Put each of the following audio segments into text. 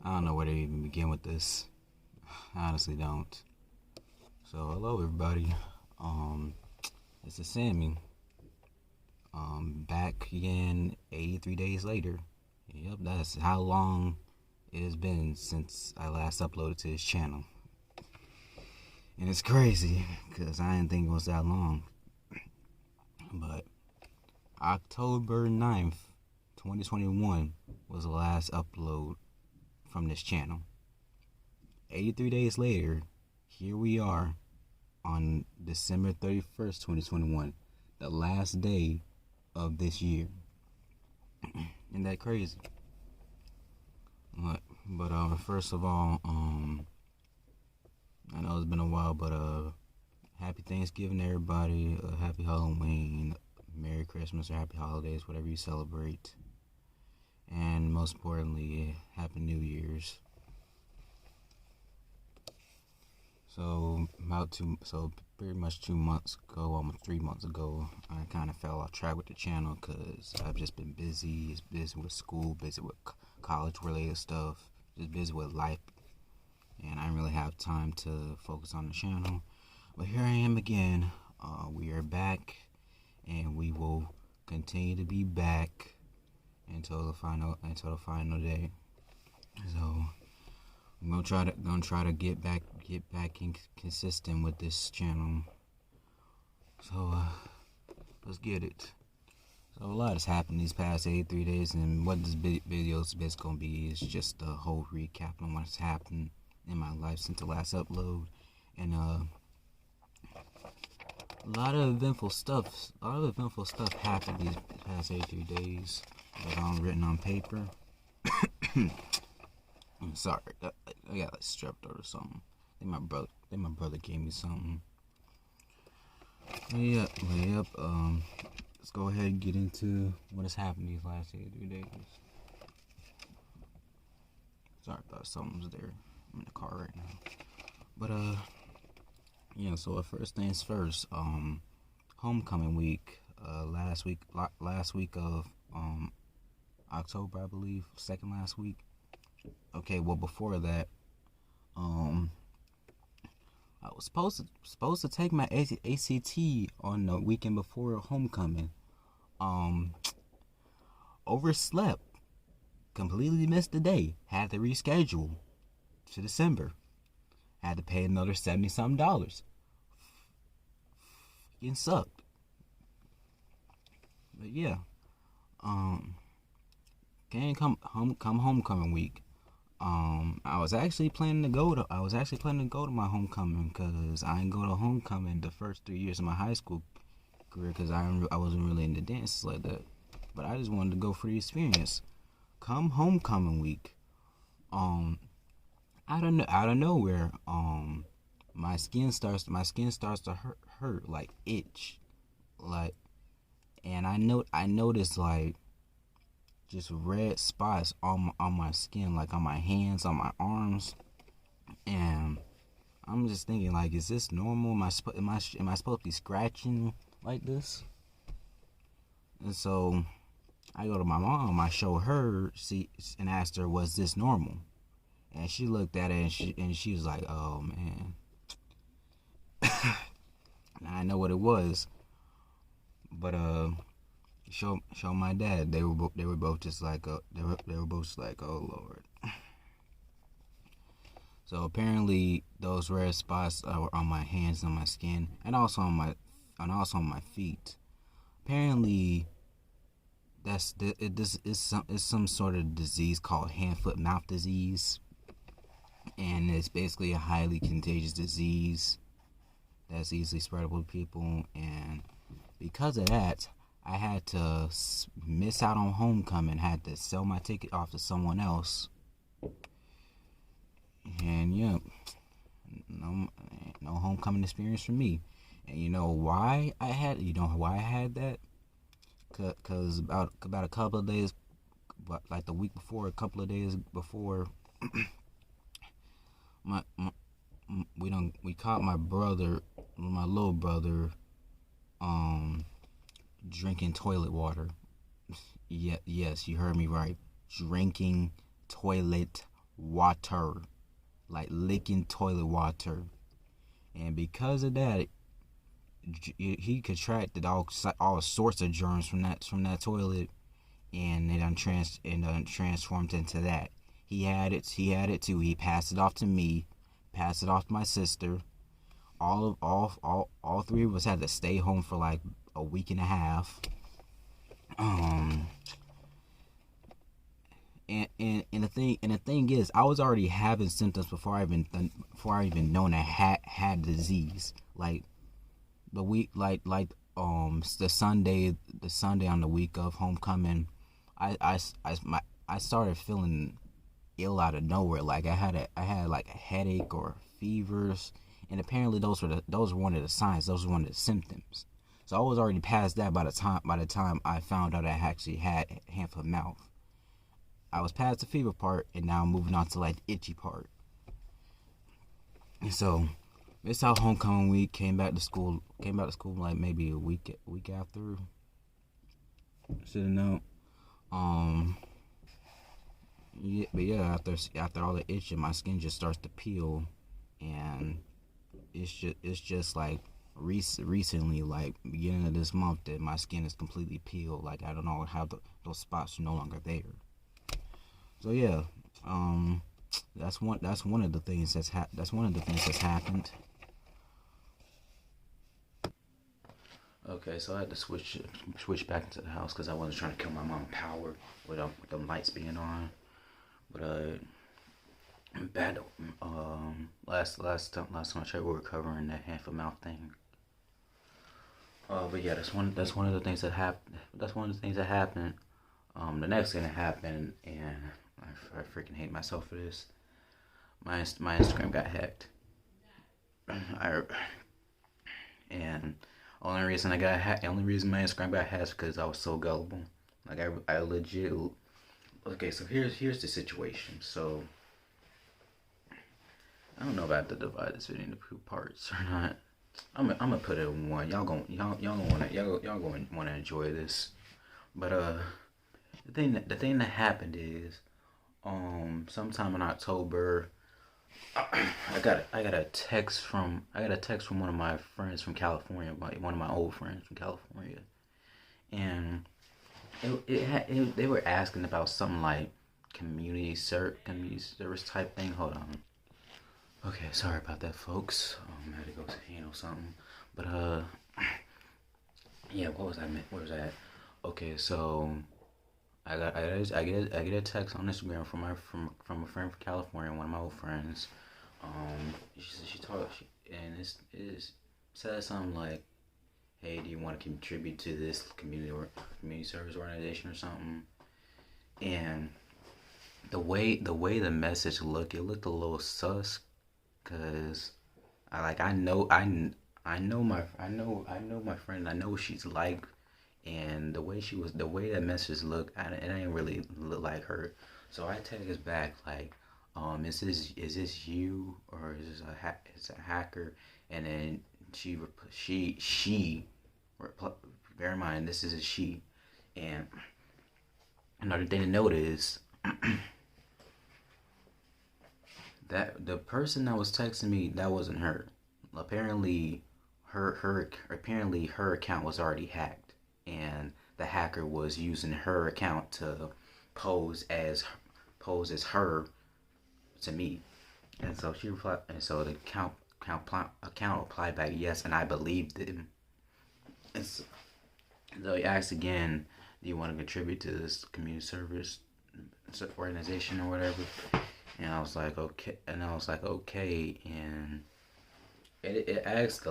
I don't know where to even begin with this. I honestly don't. So hello everybody. This is Sammy. Back again 83 days later. Yep, that's how long it has been since I last uploaded to this channel. And it's crazy, because I didn't think it was that long. But October 9th, 2021 was the last upload from this channel. 83 days later, here we are on December 31st, 2021, the last day of this year. Isn't that crazy? But first of all, I know it's been a while, but happy Thanksgiving, everybody. Happy Halloween, Merry Christmas, or Happy Holidays, whatever you celebrate. And most importantly, Happy New Year's. So pretty much 2 months ago, almost 3 months ago, I kind of fell off track with the channel because I've just been busy. Busy with school, busy with college related stuff, just busy with life, and I didn't really have time to focus on the channel. But here I am again. We are back, and we will continue to be back until the final day. So I'm gonna try to get back consistent with this channel. So let's get it. So a lot has happened these past 83 days, and what this video is basically gonna be is just a whole recap on what's happened in my life since the last upload, and a lot of eventful stuff happened these past 83 days that are written on paper. I'm sorry, I got like strep throat or something. I think my brother gave me something. Yep. Let's go ahead and get into what has happened these last 83 days. Sorry, I thought something was there. I'm in the car right now. But so first things first. Homecoming week. Last week of October, I believe. Second last week. Okay, well before that, I was supposed to take my ACT on the weekend before homecoming. Overslept. Completely missed the day. Had to reschedule to December. Had to pay another $70-something. Fucking sucked. But yeah. Come homecoming week. I was actually planning to go to my homecoming, because I didn't go to homecoming the first 3 years of my high school career because I wasn't really into dances like that. But I just wanted to go for the experience. Come homecoming week, out of nowhere, my skin starts to hurt like itch, and I noticed like just red spots on my skin, like on my hands, on my arms, and I'm just thinking, like, is this normal? Am I supposed to be scratching like this? And so I go to my mom. I show her, and asked her, was this normal? And she looked at it, and she was like, oh man. And I know what it was, but show my dad. They were both just like, oh Lord. So apparently those red spots are on my hands and my skin, and also on my feet. Apparently this is some sort of disease called hand, foot, mouth disease, and it's basically a highly contagious disease that's easily spreadable to people. And because of that, I had to miss out on homecoming. Had to sell my ticket off to someone else. And yeah, no homecoming experience for me. And you know why I had that? Cause about a couple of days, like the week before, a couple of days before, we caught my little brother, drinking toilet water. Yes, you heard me right. Drinking toilet water, like licking toilet water. And because of that, he contracted all sorts of germs from that toilet, and it transformed into that. He had it too. He passed it off to me, passed it off to my sister. All three of us had to stay home for like a week and a half. And the thing is, I was already having symptoms before I even known I had the disease. Like the week, the Sunday on the week of homecoming, I started feeling ill out of nowhere. Like I had like a headache or fevers, and apparently those were one of the signs. Those were one of the symptoms. So I was already past that by the time I found out I actually had hand, foot, mouth. I was past the fever part, and now I'm moving on to like the itchy part. And so it's how homecoming week. Came back to school like maybe a week after. Sitting out. Yeah, but yeah, after all the itching, my skin just starts to peel, and it's just like recently, like beginning of this month, that my skin is completely peeled. Like I don't know how those spots are no longer there. So yeah, that's one of the things that's happened. Okay, so I had to switch back into the house because I wasn't trying to kill my mom power with them lights being on. But bad. Last time I checked, we were covering that hand, foot, mouth thing. But yeah, that's one of the things that happened. That's one of the things that happened. The next thing that happened, and I freaking hate myself for this. My Instagram got hacked. And only reason my Instagram got hacked is because I was so gullible. Like I legit. Okay, so here's the situation. So I don't know if I have to divide this video into two parts or not. I'm gonna put it in one. Y'all gonna wanna enjoy this. But the thing that happened is sometime in October, I got a text from one of my friends from California, one of my old friends from California, and they were asking about something like community service type thing. Hold on. Okay, sorry about that, folks. I had to go handle something, but yeah, what was I at? Okay, so I get a text on Instagram from a friend from California, one of my old friends. And it says something like, "Hey, do you want to contribute to this community service organization or something?" And the way the message looked, it looked a little sus, cause I know my friend, I know what she's like. And the way that message looked, it ain't really look like her. So I text back like, is this you, or is this a hacker? And then she bear in mind, this is a she. And another thing to note is that the person that was texting me, that wasn't her. Apparently her account was already hacked, and the hacker was using her account to pose as her to me. And so she replied, and so the account replied back yes, and I believed him. And so he asked again, "Do you want to contribute to this community service organization or whatever?" And I was like, okay. And it asks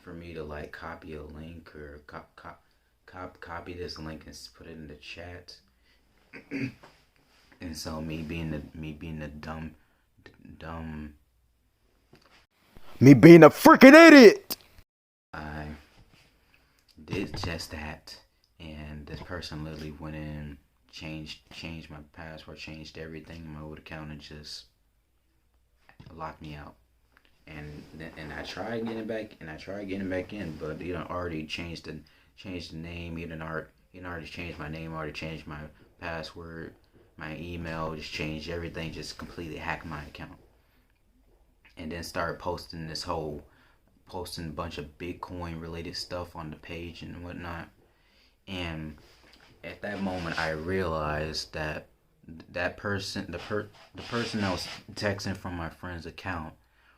for me to like copy a link or copy this link and put it in the chat. And so me being the dumb me being a freaking idiot, I did just that, and this person literally went in, changed my password, changed everything in my old account, and just locked me out. And I tried getting back in, but he done already changed the name. He done already changed my name, already changed my password, my email, just changed everything, just completely hacked my account. And then started posting a bunch of Bitcoin related stuff on the page and whatnot. And at that moment, I realized that the person that was texting from my friend's account,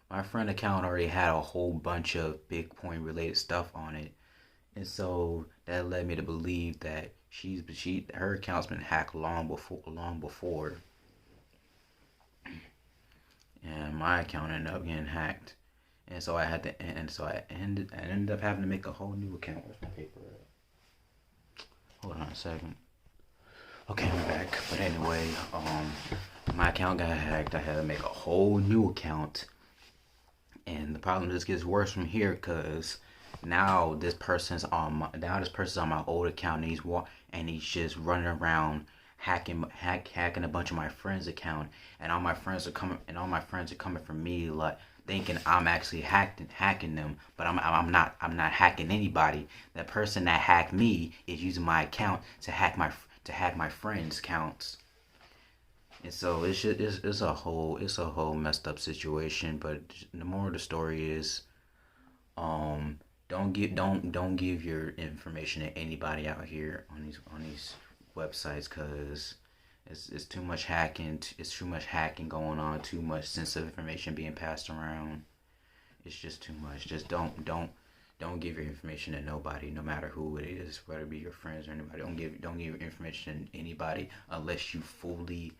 my friend account already had a whole bunch of Bitcoin related stuff on it, and so that led me to believe that her account's been hacked long before, and my account ended up getting hacked, and so I ended up having to make a whole new account. Where's my paper at? Hold on a second. Okay, I'm back. But anyway, my account got hacked. I had to make a whole new account, and the problem just gets worse from here because now this person's on my old account, and he's just running around hacking a bunch of my friends' account, and all my friends are coming from me like thinking I'm actually hacking them, but I'm not hacking anybody. The person that hacked me is using my account to hack my friends' accounts. And so it's a whole messed up situation. But the moral of the story is, don't give your information to anybody out here on these websites, because it's too much hacking. It's too much hacking going on. Too much sensitive information being passed around. It's just too much. Just don't give your information to nobody, no matter who it is, whether it be your friends or anybody. Don't give your information to anybody unless you fully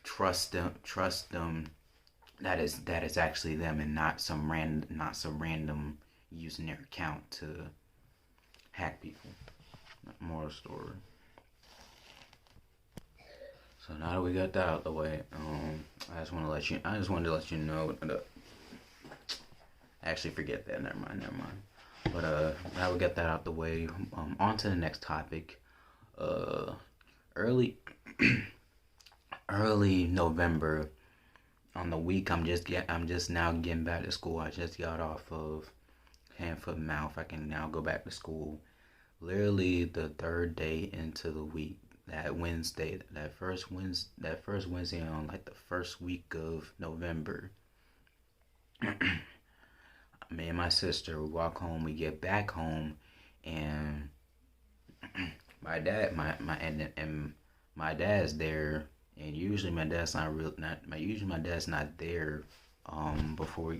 trust them that is actually them, and not some random using their account to hack people. Moral story. So now that we got that out of the way, I just wanted to let you know. Actually, forget that. Never mind. But now we got that out the way. On to the next topic. Early November, on the week I'm just now getting back to school. I just got off of hand, foot, mouth. I can now go back to school. Literally the third day into the week. That first Wednesday on like the first week of November. Me and my sister, we walk home. We get back home, and my dad's there. And usually my dad's not there before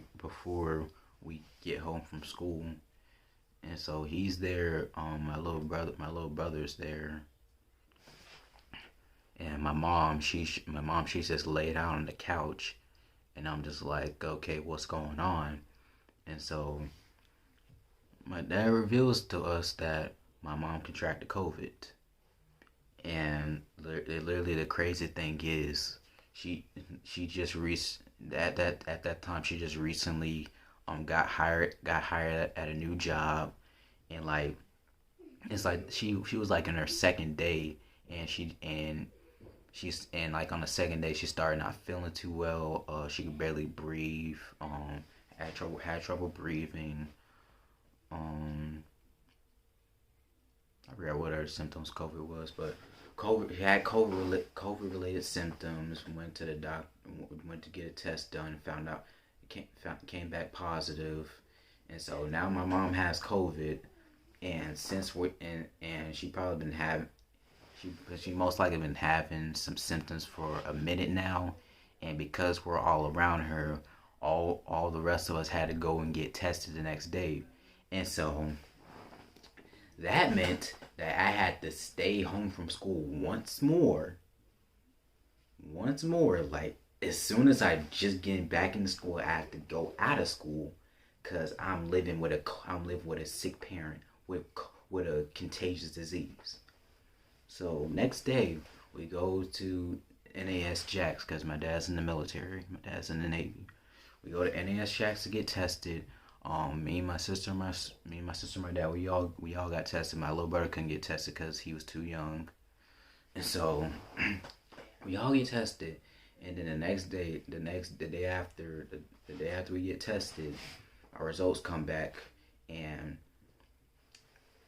we get home from school. And so he's there. My little brother's there. And my mom, she's just laid out on the couch, and I'm just like, okay, what's going on? And so my dad reveals to us that my mom contracted COVID. And literally the crazy thing is, she just at that time she just recently got hired at a new job, and like it's like she was like in her second day, and she's like on the second day she started not feeling too well. She could barely breathe. Had trouble breathing. I forgot what her symptoms COVID was, but had COVID related symptoms. Went to the doctor, went to get a test done, found out came back positive, and so now my mom has COVID, and she probably she most likely been having some symptoms for a minute now, and because we're all around her, all the rest of us had to go and get tested the next day, and so that meant that I had to stay home from school once more. Like, as soon as I just getting back into school, I have to go out of school, because I'm living with a sick parent with a contagious disease. So next day we go to NAS Jacks, because my dad's in the military. My dad's in the Navy. We go to NAS Jacks to get tested. Me, my sister, my dad, we all got tested. My little brother couldn't get tested because he was too young, and so we all get tested. And then the day after we get tested, our results come back, and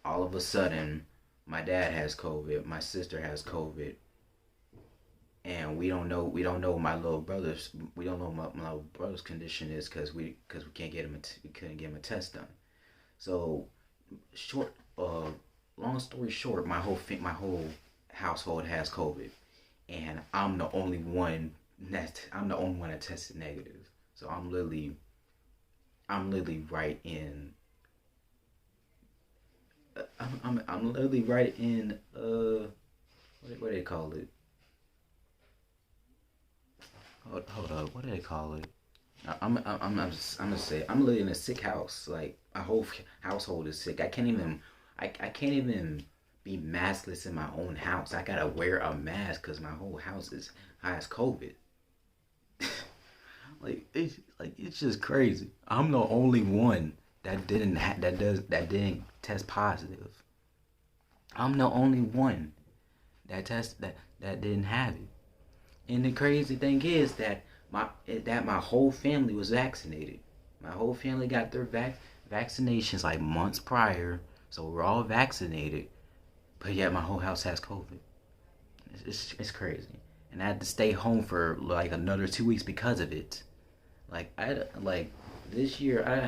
all of a sudden, my dad has COVID, my sister has COVID, and we don't know my little brother's condition is because we can't get him we couldn't get him a test done. So short, long story short, my whole household has COVID, and I'm the only one that tested negative. So I'm literally right in. I'm literally right in. What do they call it? Hold up. What do they call it? I'm gonna say I'm living in a sick house. Like my whole household is sick. I can't even be maskless in my own house. I gotta wear a mask because my whole house has COVID. It's just crazy. I'm the only one that didn't test positive. I'm the only one that didn't have it. And the crazy thing is that my whole family was vaccinated. My whole family got their vaccinations like months prior, so we're all vaccinated. But yet my whole house has COVID. It's crazy, and I had to stay home for like another 2 weeks because of it. Like this year I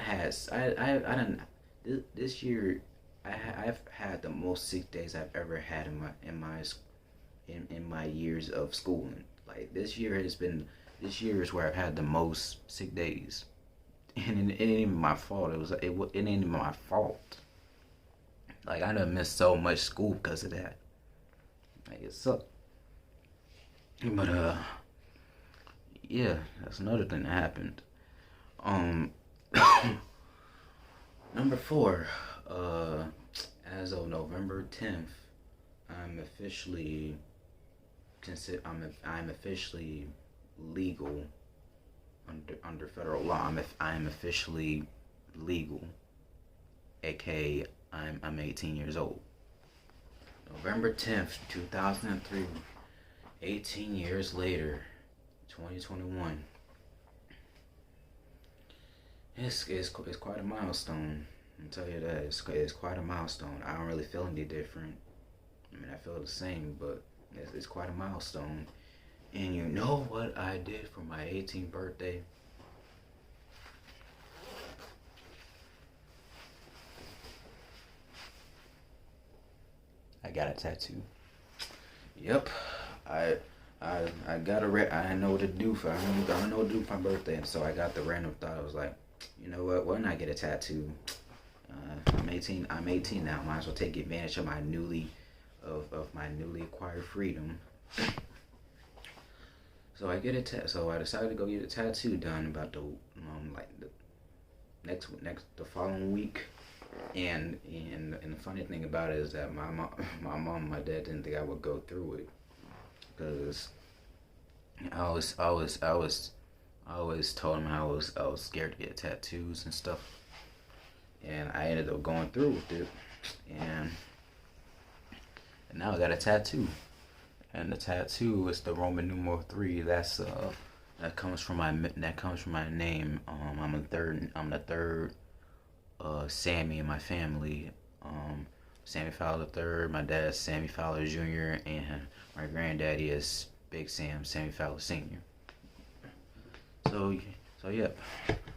done this year I've had the most sick days I've ever had in my years of schooling. Like this year is where I've had the most sick days, and it ain't even my fault. It ain't even my fault. Like I done missed so much school because of that. Like it sucked. But yeah, that's another thing that happened. Um, Number four. As of November 10th, I'm officially I'm officially legal under federal law. I'm officially legal, aka I'm 18 years old. November 10th, 2003. 18 years later, 2021. It's quite a milestone. I'll tell you that. It's quite a milestone. I don't really feel any different. I mean, I feel the same, but it's quite a milestone. And you know what I did for my 18th birthday? I got a tattoo. Yep, I I got I know what to do for I know what to do for my birthday, and so I got the random thought. I was like, you know what? Why not get a tattoo? I'm 18. I'm 18 now. Might as well take advantage of my newly acquired freedom. So So I decided to go get a tattoo done about the following week. And the funny thing about it is that my dad didn't think I would go through it because I always told him I was scared to get tattoos and stuff, and I ended up going through with it, and now I got a tattoo, and the tattoo is the Roman numeral 3. That comes from my name. I'm the third Sammy in my family. Sammy Fowler III. My dad's Sammy Fowler Jr. and my granddaddy is Big Sam, Sammy Fowler Sr. So yeah,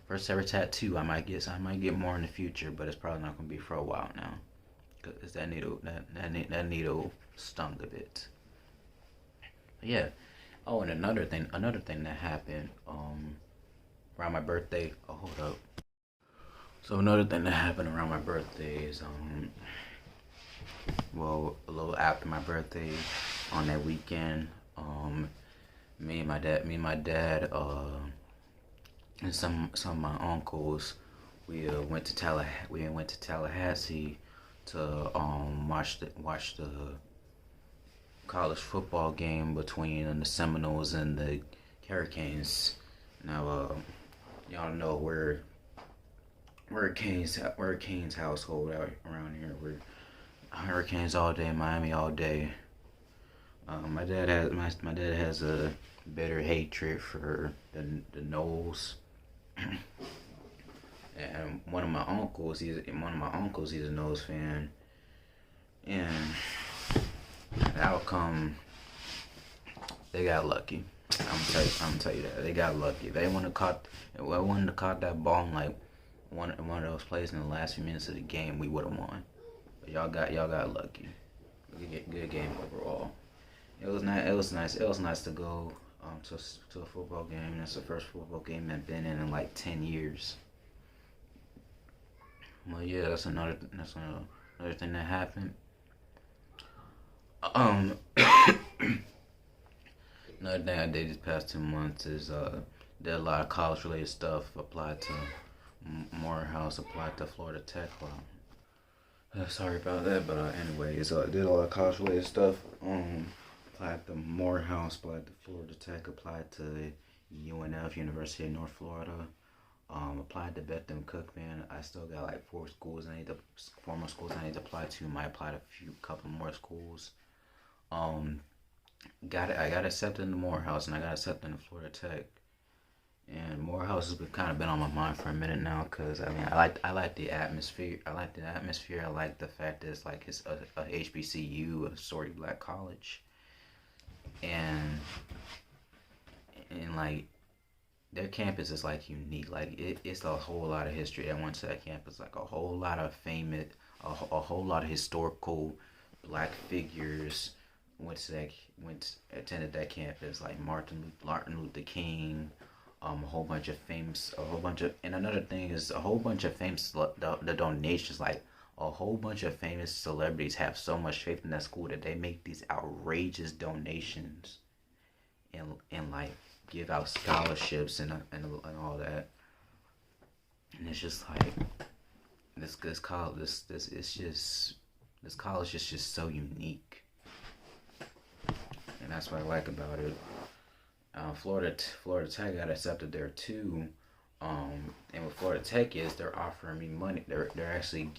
first ever tattoo. I might get more in the future, but it's probably not gonna be for a while now, cause that needle stung a bit. But yeah. Oh, and another thing that happened around my birthday. Oh, hold up. So another thing that happened around my birthday is well, a little after my birthday, on that weekend, me and my dad, and some of my uncles, we went to Tallahassee to watch the college football game between the Seminoles and the Hurricanes. Now, y'all know we're Hurricanes household out around here. We're Hurricanes all day, Miami all day. My dad has a bitter hatred for the Noles, and one of my uncles, he's a Noles fan, And the outcome, they got lucky. I'm gonna tell you that they got lucky. They wouldn't have caught that ball in like one of those plays in the last few minutes of the game, we would have won. But y'all got lucky. Good game overall. It was nice. It was nice to go to a football game. That's the first football game I've been in like 10 years. Well, yeah, that's another thing that happened. Another thing I did these past 2 months is did a lot of college related stuff. Applied to Morehouse, applied to Florida Tech. Sorry about that, but anyways, I did a lot of college related stuff. Applied to Morehouse, applied to Florida Tech, applied to UNF, University of North Florida. Applied to Bethlehem Cookman. I still got like 4 more schools I need to apply to. Might apply to couple more schools. I got accepted into Morehouse, and I got accepted into Florida Tech. And Morehouse has kind of been on my mind for a minute now, cause I mean I like the atmosphere. I like the fact that it's like it's a HBCU, a historic black college, and like their campus is like unique. Like it's a whole lot of history that went to that campus. Like a whole lot of a whole lot of historical black figures attended that campus. Like Martin Luther King. And another thing is a whole bunch of famous the donations. Like a whole bunch of famous celebrities have so much faith in that school that they make these outrageous donations, and like give out scholarships and all that. And it's just like this college is just so unique, and that's what I like about it. Florida Tech got accepted there too, and what Florida Tech is, they're offering me money. They're actually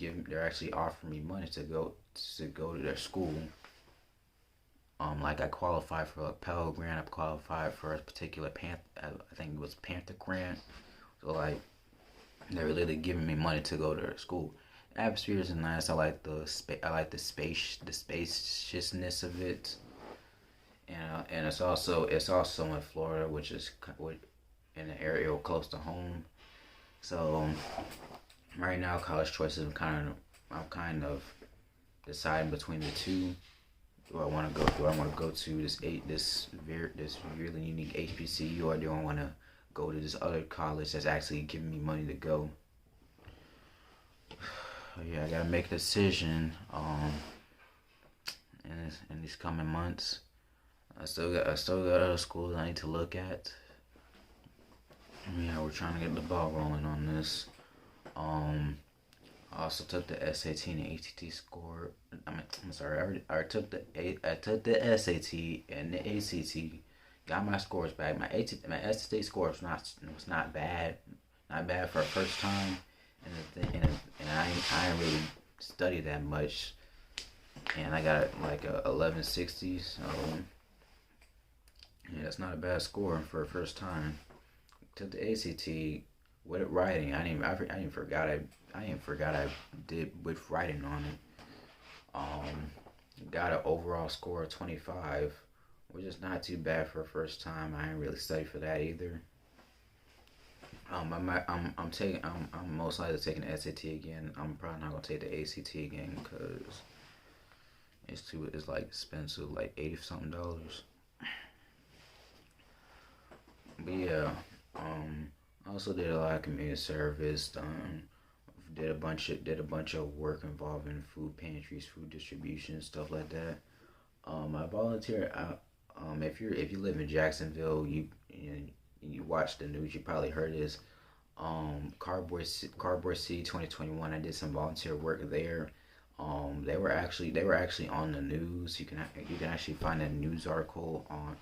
offering me money to go to their school. Like I qualified for a Pell Grant. I qualified for a particular I think it was Panther Grant. So like, they're literally giving me money to go to their school. The atmosphere is nice. I like the spaciousness of it. And it's also in Florida, which is in an area close to home. So right now, college choices, I'm kind of deciding between the two. Do I want to go to this really unique HBCU, or do I want to go to this other college that's actually giving me money to go? Yeah, I gotta make a decision. In these coming months. I still got other schools I need to look at. Yeah, we're trying to get the ball rolling on this. I also took the SAT and the ACT score. I'm sorry. I took the SAT and the ACT. Got my scores back. My SAT score was not bad. Not bad for a first time. And I didn't really study that much. And I got like a 1160. So yeah, that's not a bad score for a first time. Took the ACT with writing. I didn't forgot I did with writing on it. Got an overall score of 25, which is not too bad for a first time. I didn't really study for that either. I'm most likely taking the SAT again. I'm probably not gonna take the ACT again because it's like expensive, like $80 something. But yeah, I also did a lot of community service. Did a bunch of work involving food pantries, food distribution, stuff like that. I volunteer out. If you live in Jacksonville, you watch the news, you probably heard this. Cardboard City 2021. I did some volunteer work there. They were actually on the news. You can actually find a news article on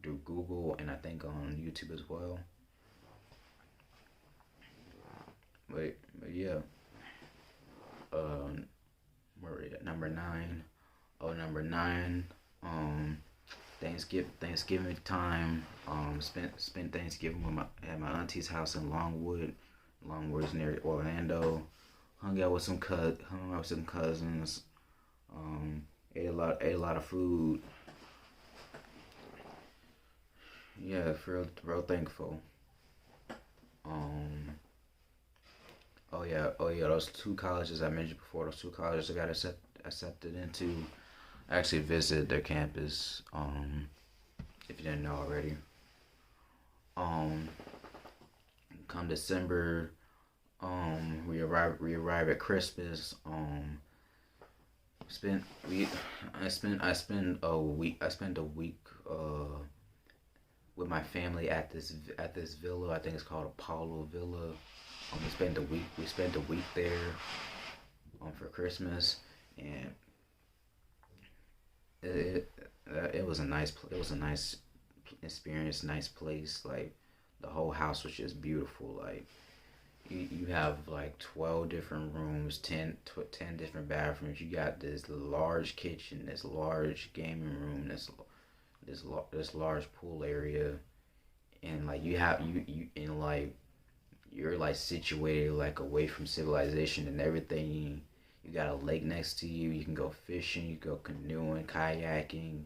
through Google, and I think on YouTube as well. But yeah. Where we at? Number 9. Oh, number 9. Thanksgiving time. Spent Thanksgiving at my auntie's house in Longwood. Longwood is near Orlando. Hung out with some cousins. Ate a lot of food. Yeah, feel real thankful. Um, oh yeah, those two colleges I mentioned before, those two colleges I got accepted into. I actually visited their campus. If you didn't know already. Um, come December, we arrive at Christmas. Spent we I spent a week with my family at this villa. I think it's called Apollo Villa. We spent a week there for Christmas, and it it was a nice experience, nice place. Like the whole house was just beautiful. Like you have like 12 different rooms, 10 different bathrooms. You got this large kitchen, this large gaming room, this large pool area, and like you and like you're like situated like away from civilization and everything. You got a lake next to you. You can go fishing. You go canoeing, kayaking,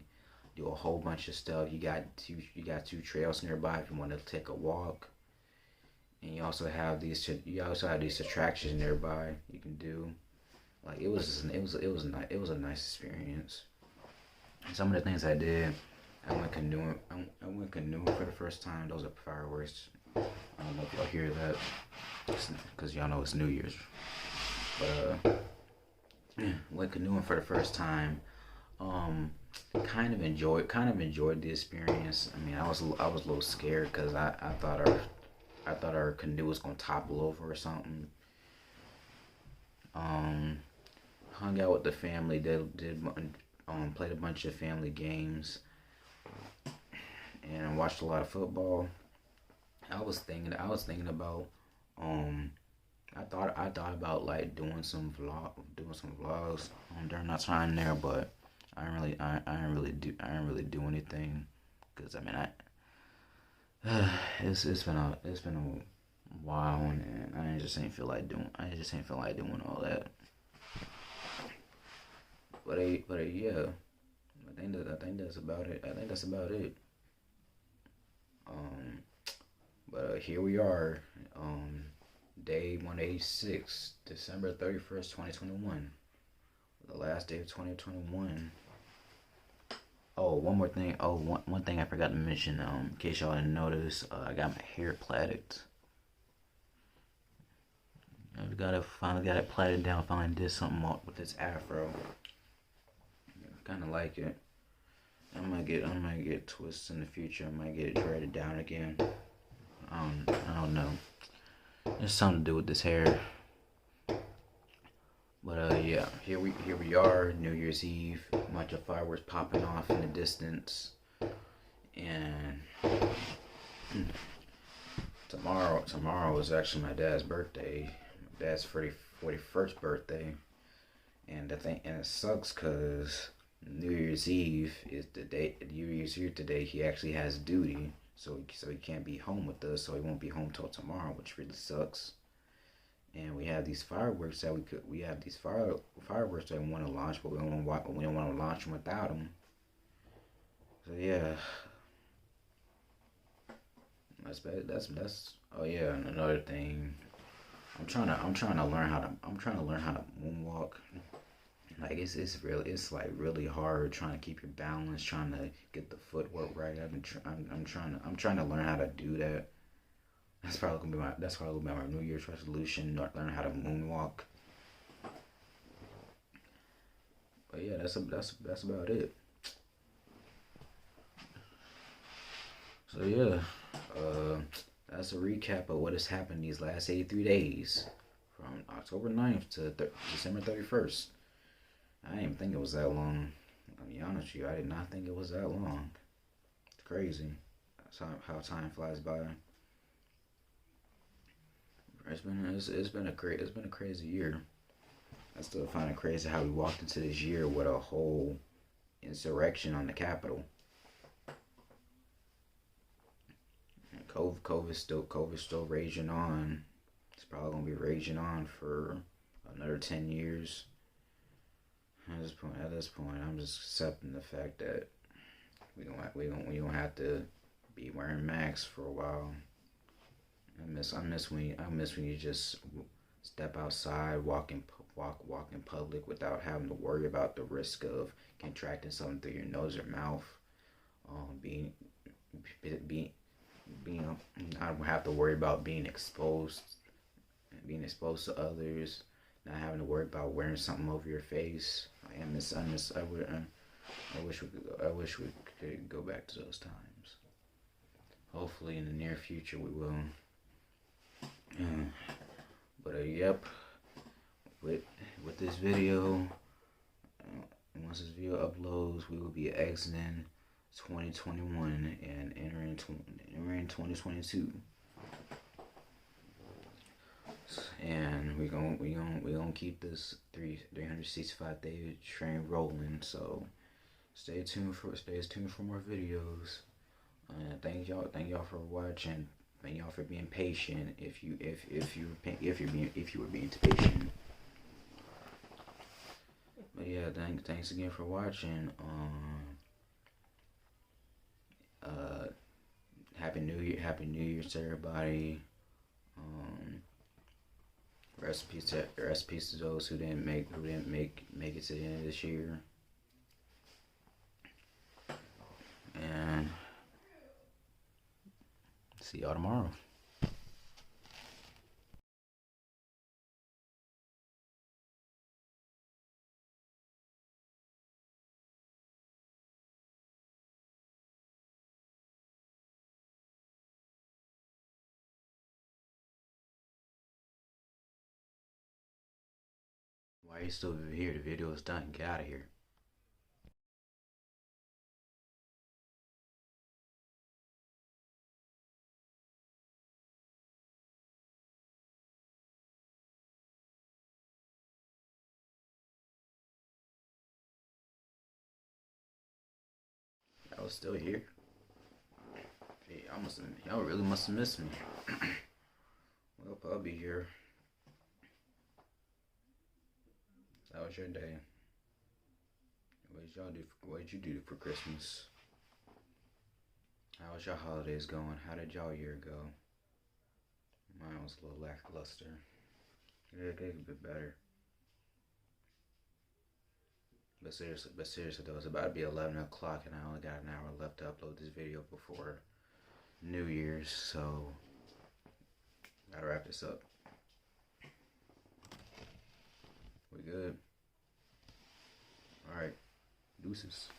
do a whole bunch of stuff. You got two trails nearby if you want to take a walk. And you also have these attractions nearby you can do. Like it was a nice experience. Some of the things I did, I went canoeing for the first time. Those are fireworks. I don't know if y'all hear that, because y'all know it's New Year's. But went canoeing for the first time. Um, kind of enjoyed the experience. I mean, I was a little scared because I thought our canoe was gonna topple over or something. Um, Hung out with the family. Played a bunch of family games and watched a lot of football. I was thinking about um I thought about like doing some vlogs during that time there, but I didn't really do anything because I mean it's been a while, and I just ain't feel like doing all that. But yeah, I think that's about it. I think that's about it. Um, but here we are, um, day 186, December 31st, 2021, the last day of 2021. Oh, one more thing. Oh, one thing I forgot to mention. In case y'all didn't notice, I got my hair plaited. Finally got it plaited down. Finally did something with this afro. Kind of like it. I might get twists in the future. I might get it dreaded down again. I don't know. There's something to do with this hair. But yeah, here we are, New Year's Eve. A bunch of fireworks popping off in the distance, and tomorrow is actually my dad's birthday. My dad's 41st birthday, and it sucks because New Year's Eve is the day. New Year's Eve today. He actually has duty, so he can't be home with us. So he won't be home till tomorrow, which really sucks. And we have these fireworks that we have these fireworks that we want to launch, but we don't want to launch them without them. So yeah, that's bad. That's oh yeah, and another thing. I'm trying to learn how to moonwalk. Like it's really hard trying to keep your balance, trying to get the footwork right. I'm trying to learn how to do that. That's probably gonna be my New Year's resolution. Learn how to moonwalk. But yeah, that's about it. So yeah, uh, that's a recap of what has happened these last 83 days, from October 9th to December 31st. I didn't even think it was that long. I'll be honest with you, I did not think it was that long. It's crazy. That's how time flies by. It's been a crazy year. I still find it crazy how we walked into this year with a whole insurrection on the Capitol. And COVID's still raging on. It's probably gonna be raging on for another 10 years. at this point, I'm just accepting the fact that we gonna have to be wearing masks for a while. I miss when you just step outside, walk in public without having to worry about the risk of contracting something through your nose or mouth. Being being I don't have to worry about being exposed to others, not having to worry about wearing something over your face. I wish we could go back to those times. Hopefully, in the near future, we will. But yep, with this video, once this video uploads, we will be exiting 2021 and entering 2022. And we gonna keep this 365-day train rolling. So stay tuned for more videos. Thank y'all for watching. Thank y'all for being patient. If you were being patient. But yeah, thanks again for watching. Happy New Year to everybody. Recipes to those who didn't make it to the end of this year. And see y'all tomorrow. Why are you still here? The video is done. Get out of here. I was still here. Hey, y'all really must have missed me. Well, I'll be here. How was your day? What did you do for Christmas? How was your holidays going? How did y'all year go? Mine was a little lackluster. It could a bit better. But seriously though, it's about to be 11 o'clock and I only got an hour left to upload this video before New Year's, so gotta wrap this up. We good? Alright, deuces.